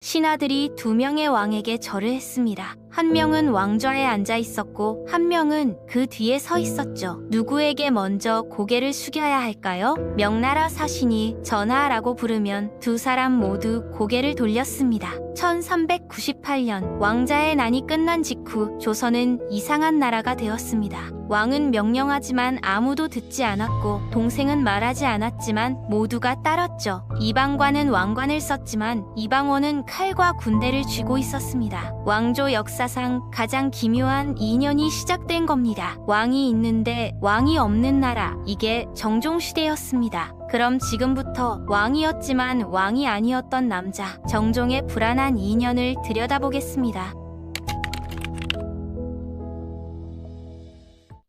신하들이 두 명의 왕에게 절을 했습니다. 한 명은 왕좌에 앉아 있었고 한 명은 그 뒤에 서 있었죠. 누구에게 먼저 고개를 숙여야 할까요? 명나라 사신이 전하라고 부르면 두 사람 모두 고개를 돌렸습니다. 1398년 왕자의 난이 끝난 직후 조선은 이상한 나라가 되었습니다. 왕은 명령하지만 아무도 듣지 않았고 동생은 말하지 않았지만 모두가 따랐죠. 이방관은 왕관을 썼지만 이방원은 칼과 군대를 쥐고 있었습니다. 왕조 역사상 가장 기묘한 2년이 시작된 겁니다. 왕이 있는데 왕이 없는 나라, 이게 정종시대였습니다. 그럼 지금부터 왕이었지만 왕이 아니었던 남자 정종의 불안한 2년을 들여다보겠습니다.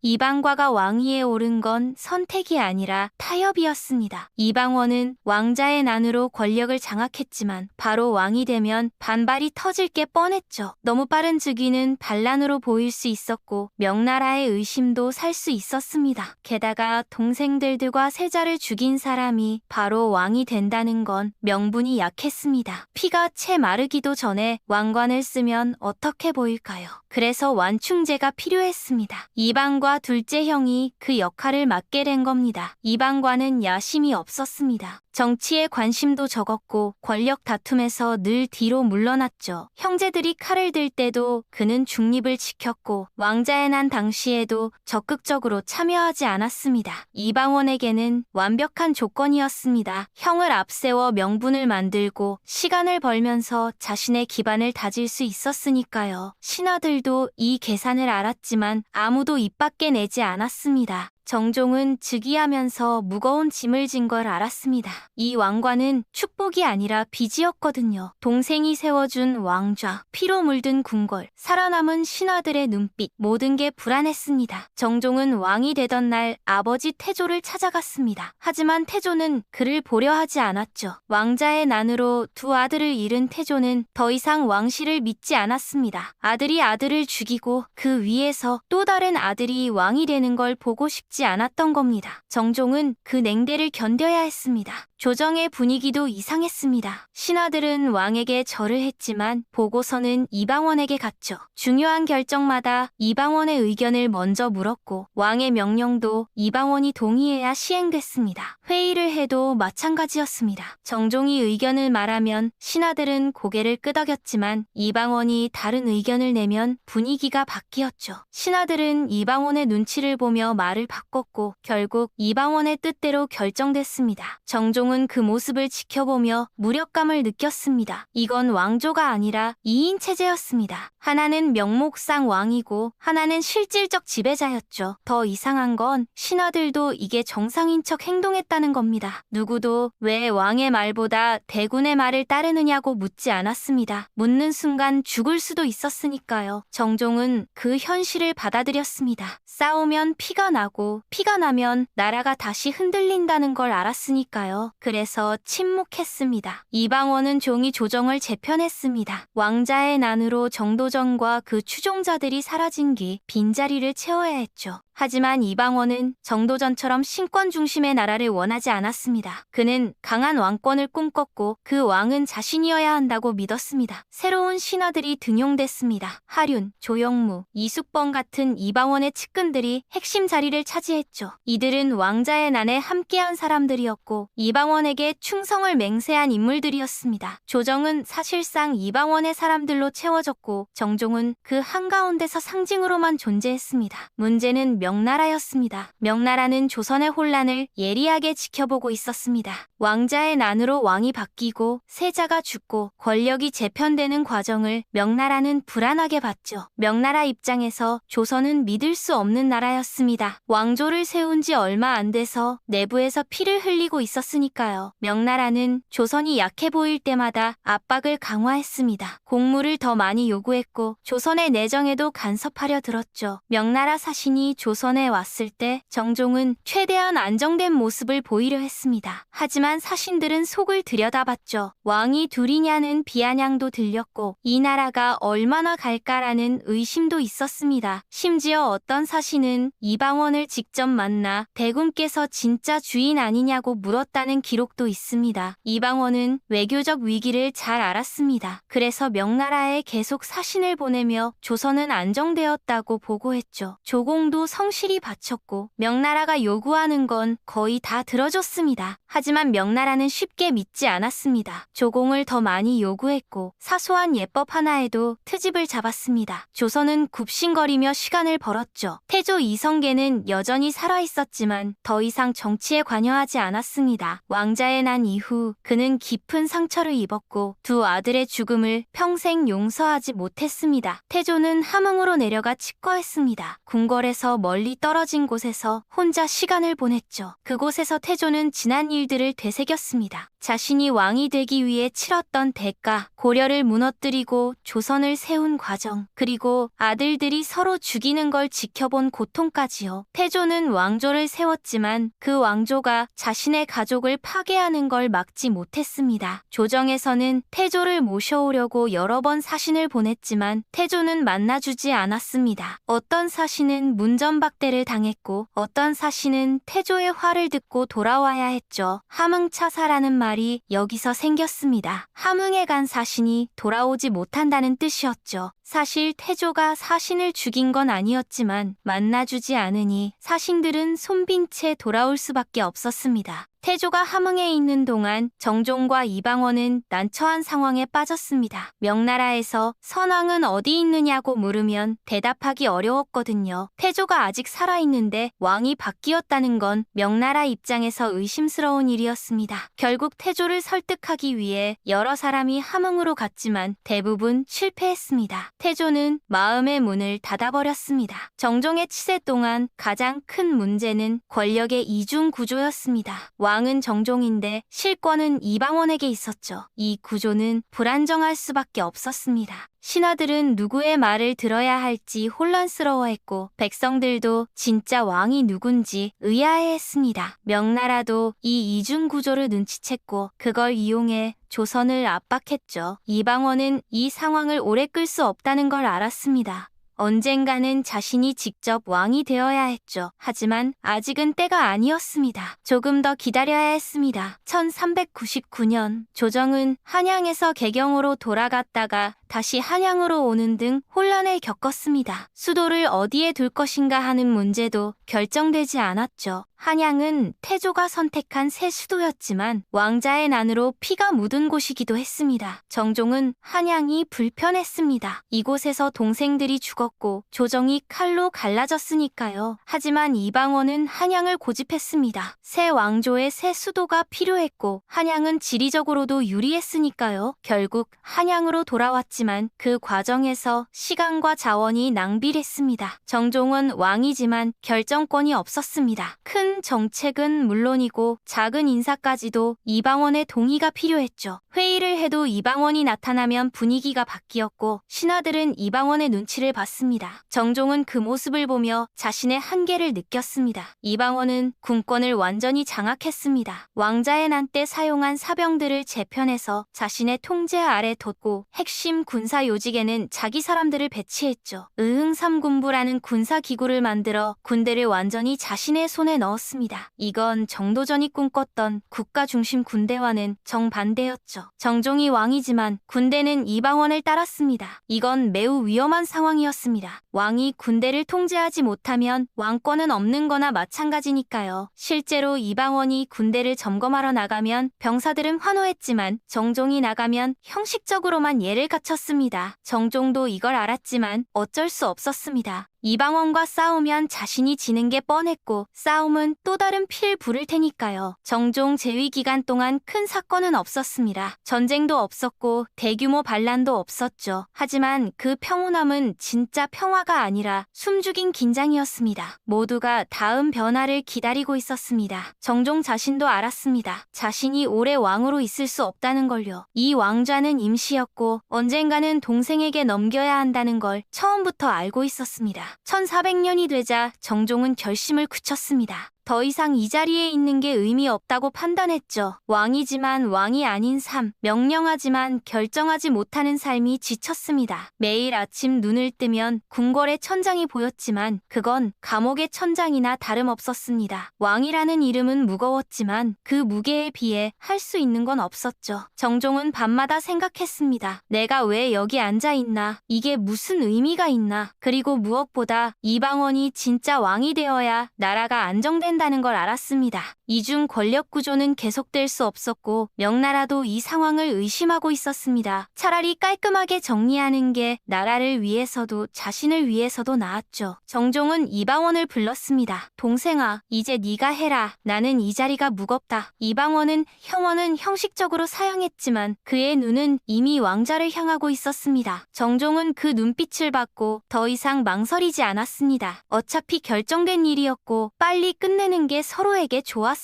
이방과가 왕위에 오른 건 선택이 아니라 타협이었습니다. 이방원은 왕자의 난으로 권력을 장악했지만 바로 왕이 되면 반발이 터질 게 뻔했죠. 너무 빠른 즉위는 반란으로 보일 수 있었고 명나라의 의심도 살 수 있었습니다. 게다가 동생들과 세자를 죽인 사람이 바로 왕이 된다는 건 명분이 약했습니다. 피가 채 마르기도 전에 왕관을 쓰면 어떻게 보일까요? 그래서 완충제가 필요했습니다. 이방과 둘째 형이 그 역할을 맡게 된 겁니다. 이방과는 야심이 없었습니다. 정치에 관심도 적었고 권력 다툼에서 늘 뒤로 물러났죠. 형제들이 칼을 들 때도 그는 중립을 지켰고 왕자의 난 당시에도 적극적으로 참여하지 않았습니다. 이방원에게는 완벽한 조건이었습니다. 형을 앞세워 명분을 만들고 시간을 벌면서 자신의 기반을 다질 수 있었으니까요. 신하들도 이 계산을 알았지만 아무도 입 밖에 내지 않았습니다. 정종은 즉위하면서 무거운 짐을 진 걸 알았습니다. 이 왕관은 축복이 아니라 빚이었거든요. 동생이 세워준 왕좌, 피로 물든 궁궐, 살아남은 신하들의 눈빛, 모든 게 불안했습니다. 정종은 왕이 되던 날 아버지 태조를 찾아갔습니다. 하지만 태조는 그를 보려 하지 않았죠. 왕자의 난으로 두 아들을 잃은 태조는 더 이상 왕실을 믿지 않았습니다. 아들이 아들을 죽이고 그 위에서 또 다른 아들이 왕이 되는 걸 보고 싶지 않았던 겁니다. 정종은 그 냉대를 견뎌야 했습니다. 조정의 분위기도 이상했습니다. 신하들은 왕에게 절을 했지만 보고서는 이방원에게 갔죠. 중요한 결정마다 이방원의 의견을 먼저 물었고 왕의 명령도 이방원이 동의해야 시행됐습니다. 회의를 해도 마찬가지였습니다. 정종이 의견을 말하면 신하들은 고개를 끄덕였지만 이방원이 다른 의견을 내면 분위기가 바뀌었죠. 신하들은 이방원의 눈치를 보며 말을 바꿨고 결국 이방원의 뜻대로 결정됐습니다. 정종은 그 모습을 지켜보며 무력감을 느꼈습니다. 이건 왕조가 아니라 2인 체제였습니다. 하나는 명목상 왕이고 하나는 실질적 지배자였죠. 더 이상한 건 신하들도 이게 정상인 척 행동했다는 겁니다. 누구도 왜 왕의 말보다 대군의 말을 따르느냐고 묻지 않았습니다. 묻는 순간 죽을 수도 있었으니까요. 정종은 그 현실을 받아들였습니다. 싸우면 피가 나고 피가 나면 나라가 다시 흔들린다는 걸 알았으니까요. 그래서 침묵했습니다. 이방원은 종이 조정을 재편했습니다. 왕자의 난으로 정도전과 그 추종자들이 사라진 뒤 빈자리를 채워야 했죠. 하지만 이방원은 정도전처럼 신권 중심의 나라를 원하지 않았습니다. 그는 강한 왕권을 꿈꿨고 그 왕은 자신이어야 한다고 믿었습니다. 새로운 신하들이 등용됐습니다. 하륜, 조영무, 이숙번 같은 이방원의 측근들이 핵심 자리를 차지했죠. 이들은 왕자의 난에 함께한 사람들이었고 이방원에게 충성을 맹세한 인물들이었습니다. 조정은 사실상 이방원의 사람들로 채워졌고 정종은 그 한가운데서 상징으로만 존재했습니다. 문제는 명나라였습니다. 명나라는 조선의 혼란을 예리하게 지켜보고 있었습니다. 왕자의 난으로 왕이 바뀌고 세자가 죽고 권력이 재편되는 과정을 명나라는 불안하게 봤죠. 명나라 입장에서 조선은 믿을 수 없는 나라였습니다. 왕조를 세운 지 얼마 안 돼서 내부에서 피를 흘리고 있었으니까요. 명나라는 조선이 약해 보일 때마다 압박을 강화했습니다. 공물을 더 많이 요구했고 조선의 내정에도 간섭하려 들었죠. 명나라 사신이 조선 조선에 왔을 때 정종은 최대한 안정된 모습을 보이려 했습니다. 하지만 사신들은 속을 들여다봤죠. 왕이 둘이냐는 비아냥도 들렸고 이 나라가 얼마나 갈까라는 의심도 있었습니다. 심지어 어떤 사신은 이방원을 직접 만나 대군께서 진짜 주인 아니냐고 물었다는 기록도 있습니다. 이방원은 외교적 위기를 잘 알았습니다. 그래서 명나라에 계속 사신을 보내며 조선은 안정되었다고 보고했죠. 조공도 성실히 바쳤고 명나라가 요구하는 건 거의 다 들어줬습니다. 하지만 명나라는 쉽게 믿지 않았습니다. 조공을 더 많이 요구했고 사소한 예법 하나에도 트집을 잡았습니다. 조선은 굽신거리며 시간을 벌었죠. 태조 이성계는 여전히 살아있었지만 더 이상 정치에 관여하지 않았습니다. 왕자에 난 이후 그는 깊은 상처를 입었고 두 아들의 죽음을 평생 용서하지 못했습니다. 태조는 함흥으로 내려가 치과했습니다. 궁궐에서 멀리 떨어진 곳에서 혼자 시간을 보냈죠. 그곳에서 태조는 지난 일들을 되새겼습니다. 자신이 왕이 되기 위해 치렀던 대가, 고려를 무너뜨리고 조선을 세운 과정, 그리고 아들들이 서로 죽이는 걸 지켜본 고통까지요. 태조는 왕조를 세웠지만 그 왕조가 자신의 가족을 파괴하는 걸 막지 못했습니다. 조정에서는 태조를 모셔오려고 여러 번 사신을 보냈지만 태조는 만나주지 않았습니다. 어떤 사신은 문전박대를 당했고 어떤 사신은 태조의 화를 듣고 돌아와야 했죠. 함흥차사라는 말이 여기서 생겼습니다. 함흥에 간 사신이 돌아오지 못한다는 뜻이었죠. 사실 태조가 사신을 죽인 건 아니었지만 만나주지 않으니 사신들은 손빈 채 돌아올 수밖에 없었습니다. 태조가 함흥에 있는 동안 정종과 이방원은 난처한 상황에 빠졌습니다. 명나라에서 선왕은 어디 있느냐고 물으면 대답하기 어려웠거든요. 태조가 아직 살아있는데 왕이 바뀌었다는 건 명나라 입장에서 의심스러운 일이었습니다. 결국 태조를 설득하기 위해 여러 사람이 함흥으로 갔지만 대부분 실패했습니다. 태조는 마음의 문을 닫아버렸습니다. 정종의 치세 동안 가장 큰 문제는 권력의 이중 구조였습니다. 왕은 정종인데 실권은 이방원에게 있었죠. 이 구조는 불안정할 수밖에 없었습니다. 신하들은 누구의 말을 들어야 할지 혼란스러워했고 백성들도 진짜 왕이 누군지 의아해했습니다. 명나라도 이 이중 구조를 눈치챘고 그걸 이용해 조선을 압박했죠. 이방원은 이 상황을 오래 끌 수 없다는 걸 알았습니다. 언젠가는 자신이 직접 왕이 되어야 했죠. 하지만 아직은 때가 아니었습니다. 조금 더 기다려야 했습니다. 1399년 조정은 한양에서 개경으로 돌아갔다가 다시 한양으로 오는 등 혼란을 겪었습니다. 수도를 어디에 둘 것인가 하는 문제도 결정되지 않았죠. 한양은 태조가 선택한 새 수도였지만 왕자의 난으로 피가 묻은 곳이기도 했습니다. 정종은 한양이 불편했습니다. 이곳에서 동생들이 죽었고 조정이 칼로 갈라졌으니까요. 하지만 이방원은 한양을 고집했습니다. 새 왕조의 새 수도가 필요했고 한양은 지리적으로도 유리했으니까요. 결국 한양으로 돌아왔지만 그 과정에서 시간과 자원이 낭비했습니다. 정종은 왕이지만 결정권이 없었습니다. 큰 정책은 물론이고 작은 인사까지도 이방원의 동의가 필요했죠. 회의를 해도 이방원이 나타나면 분위기가 바뀌었고 신하들은 이방원의 눈치를 봤습니다. 정종은 그 모습을 보며 자신의 한계를 느꼈습니다. 이방원은 군권을 완전히 장악했습니다. 왕자의 난 때 사용한 사병들을 재편해서 자신의 통제 아래 뒀고 핵심 군사 요직에는 자기 사람들을 배치했죠. 의흥삼군부라는 군사기구를 만들어 군대를 완전히 자신의 손에 넣었습니다. 이건 정도전이 꿈꿨던 국가 중심 군대와는 정반대였죠. 정종이 왕이지만 군대는 이방원을 따랐습니다. 이건 매우 위험한 상황이었습니다. 왕이 군대를 통제하지 못하면 왕권은 없는 거나 마찬가지니까요. 실제로 이방원이 군대를 점검하러 나가면 병사들은 환호했지만 정종이 나가면 형식적으로만 예를 갖췄습니다. 정종도 이걸 알았지만 어쩔 수 없었습니다. 이방원과 싸우면 자신이 지는 게 뻔했고 싸움은 또 다른 피를 부를 테니까요. 정종 재위 기간 동안 큰 사건은 없었습니다. 전쟁도 없었고 대규모 반란도 없었죠. 하지만 그 평온함은 진짜 평화가 아니라 숨죽인 긴장이었습니다. 모두가 다음 변화를 기다리고 있었습니다. 정종 자신도 알았습니다. 자신이 오래 왕으로 있을 수 없다는 걸요. 이 왕좌는 임시였고 언젠가는 동생에게 넘겨야 한다는 걸 처음부터 알고 있었습니다. 있었습니다. 1400년이 되자 정종은 결심을 굳혔습니다. 더 이상 이 자리에 있는 게 의미 없다고 판단했죠. 왕이지만 왕이 아닌 삶, 명령하지만 결정하지 못하는 삶이 지쳤습니다. 매일 아침 눈을 뜨면 궁궐의 천장이 보였지만 그건 감옥의 천장이나 다름없었습니다. 왕이라는 이름은 무거웠지만 그 무게에 비해 할 수 있는 건 없었죠. 정종은 밤마다 생각했습니다. 내가 왜 여기 앉아 있나? 이게 무슨 의미가 있나? 그리고 무엇보다 이방원이 진짜 왕이 되어야 나라가 안정된다는 걸 알았습니다. 이중 권력 구조는 계속될 수 없었고 명나라도 이 상황을 의심하고 있었습니다. 차라리 깔끔하게 정리하는 게 나라를 위해서도 자신을 위해서도 나았죠. 정종은 이방원을 불렀습니다. 동생아, 이제 네가 해라. 나는 이 자리가 무겁다. 이방원은 형원은 형식적으로 사양했지만 그의 눈은 이미 왕자를 향하고 있었습니다. 정종은 그 눈빛을 받고 더 이상 망설이지 않았습니다. 어차피 결정된 일이었고 빨리 끝내는 게 서로에게 좋았습니다.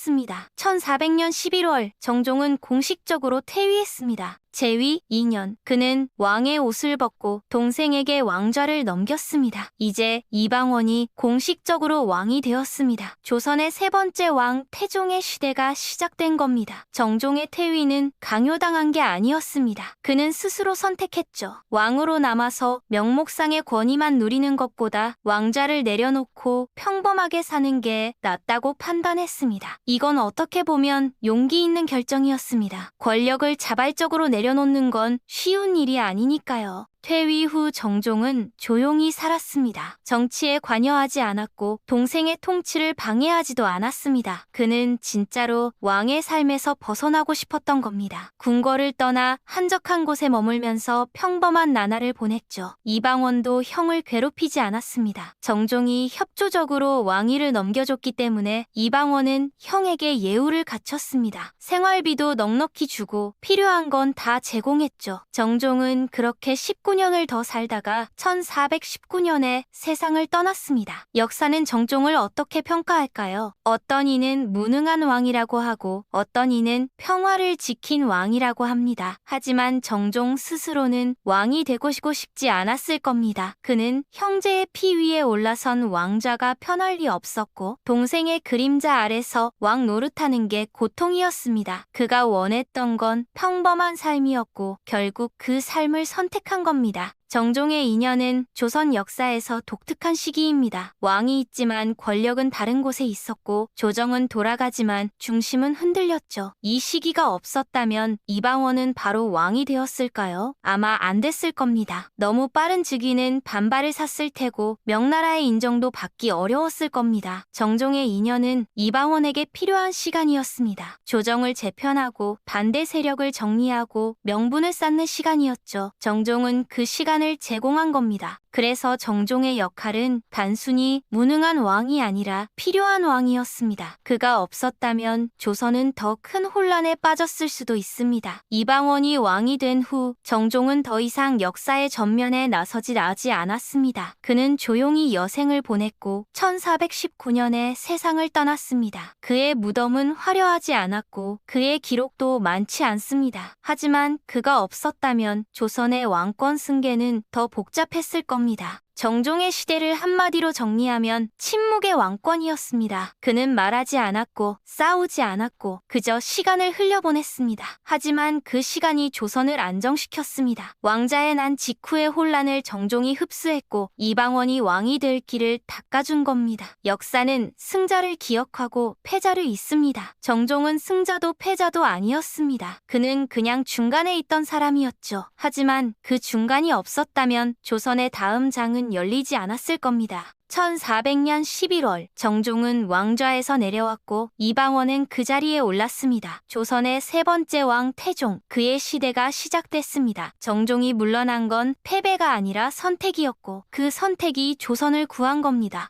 1400년 11월 정종은 공식적으로 퇴위했습니다. 재위 2년, 그는 왕의 옷을 벗고 동생에게 왕좌를 넘겼습니다. 이제 이방원이 공식적으로 왕이 되었습니다. 조선의 세 번째 왕 태종의 시대가 시작된 겁니다. 정종의 퇴위는 강요당한 게 아니었습니다. 그는 스스로 선택했죠. 왕으로 남아서 명목상의 권위만 누리는 것보다 왕좌를 내려놓고 평범하게 사는 게 낫다고 판단했습니다. 이건 어떻게 보면 용기 있는 결정이었습니다. 권력을 자발적으로 내려놓는 건 쉬운 일이 아니니까요. 퇴위 후 정종은 조용히 살았습니다. 정치에 관여하지 않았고 동생의 통치를 방해하지도 않았습니다. 그는 진짜로 왕의 삶에서 벗어나고 싶었던 겁니다. 궁궐을 떠나 한적한 곳에 머물면서 평범한 나날을 보냈죠. 이방원도 형을 괴롭히지 않았습니다. 정종이 협조적으로 왕위를 넘겨줬기 때문에 이방원은 형에게 예우를 갖췄습니다. 생활비도 넉넉히 주고 필요한 건 다 제공했죠. 정종은 그렇게 19년을 더 살다가 1419년에 세상을 떠났습니다. 역사는 정종을 어떻게 평가할까요? 어떤 이는 무능한 왕이라고 하고 어떤 이는 평화를 지킨 왕이라고 합니다. 하지만 정종 스스로는 왕이 되고 싶지 않았을 겁니다. 그는 형제의 피 위에 올라선 왕좌가 편할 리 없었고 동생의 그림자 아래서 왕 노릇하는 게 고통이었습니다. 그가 원했던 건 평범한 삶이었고 결국 그 삶을 선택한 겁니다. 정종의 인연은 조선 역사에서 독특한 시기입니다. 왕이 있지만 권력은 다른 곳에 있었고 조정은 돌아가지만 중심은 흔들렸죠. 이 시기가 없었다면 이방원은 바로 왕이 되었을까요? 아마 안 됐을 겁니다. 너무 빠른 즉위는 반발을 샀을 테고 명나라의 인정도 받기 어려웠을 겁니다. 정종의 인연은 이방원에게 필요한 시간이었습니다. 조정을 재편하고 반대 세력을 정리하고 명분을 쌓는 시간이었죠. 정종은 그 시간을 제공한 겁니다. 그래서 정종의 역할은 단순히 무능한 왕이 아니라 필요한 왕이었습니다. 그가 없었다면 조선은 더 큰 혼란에 빠졌을 수도 있습니다. 이방원이 왕이 된 후 정종은 더 이상 역사의 전면에 나서지 않았습니다. 그는 조용히 여생을 보냈고 1419년에 세상을 떠났습니다. 그의 무덤은 화려하지 않았고 그의 기록도 많지 않습니다. 하지만 그가 없었다면 조선의 왕권 승계는 더 복잡했을 겁니다. 정종의 시대를 한마디로 정리하면 침묵의 왕권이었습니다. 그는 말하지 않았고 싸우지 않았고 그저 시간을 흘려보냈습니다. 하지만 그 시간이 조선을 안정시켰습니다. 왕자의 난 직후의 혼란을 정종이 흡수했고 이방원이 왕이 될 길을 닦아준 겁니다. 역사는 승자를 기억하고 패자를 잊습니다. 정종은 승자도 패자도 아니었습니다. 그는 그냥 중간에 있던 사람이었죠. 하지만 그 중간이 없었다면 조선의 다음 장은 열리지 않았을 겁니다. 1400년 11월 정종은 왕좌에서 내려왔고 이방원은 그 자리에 올랐습니다. 조선의 세 번째 왕 태종, 그의 시대가 시작됐습니다. 정종이 물러난 건 패배가 아니라 선택이었고 그 선택이 조선을 구한 겁니다.